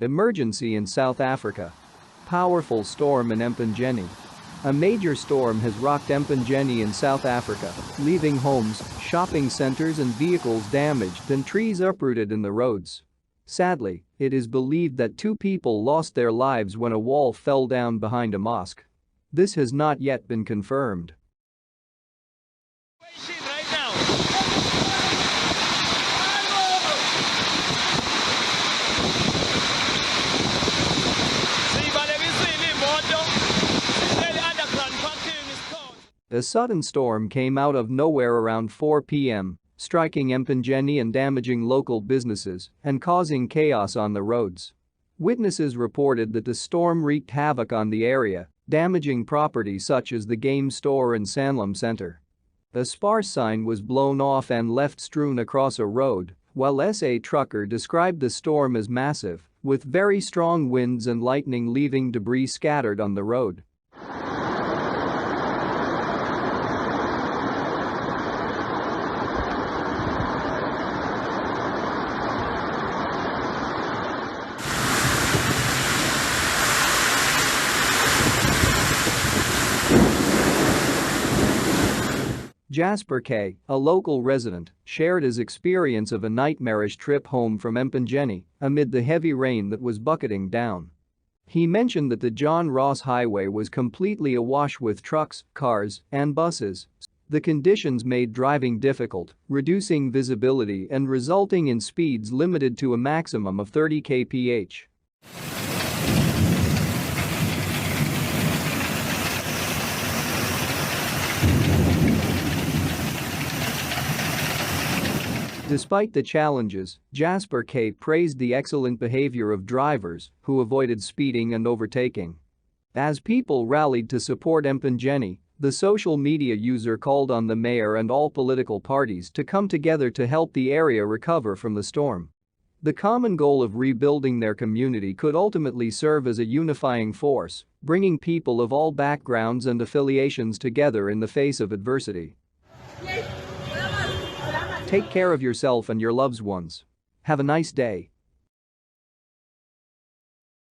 Emergency in South Africa. Powerful storm in Empangeni. A major storm has rocked Empangeni in South Africa, leaving homes, shopping centers and vehicles damaged and trees uprooted in the roads. Sadly, it is believed that 2 people lost their lives when a wall fell down behind a mosque. This has not yet been confirmed. A sudden storm came out of nowhere around 4 p.m., striking Empangeni and damaging local businesses and causing chaos on the roads. Witnesses reported that the storm wreaked havoc on the area, damaging property such as the game store and Sanlam Center. A sparse sign was blown off and left strewn across a road, while a trucker described the storm as massive, with very strong winds and lightning leaving debris scattered on the road. Jasper K., a local resident, shared his experience of a nightmarish trip home from Empangeni amid the heavy rain that was bucketing down. He mentioned that the John Ross Highway was completely awash with trucks, cars, and buses. The conditions made driving difficult, reducing visibility and resulting in speeds limited to a maximum of 30 kph. Despite the challenges, Jasper K. praised the excellent behavior of drivers who avoided speeding and overtaking. As people rallied to support Empangeni, the social media user called on the mayor and all political parties to come together to help the area recover from the storm. The common goal of rebuilding their community could ultimately serve as a unifying force, bringing people of all backgrounds and affiliations together in the face of adversity. Take care of yourself and your loved ones. Have a nice day.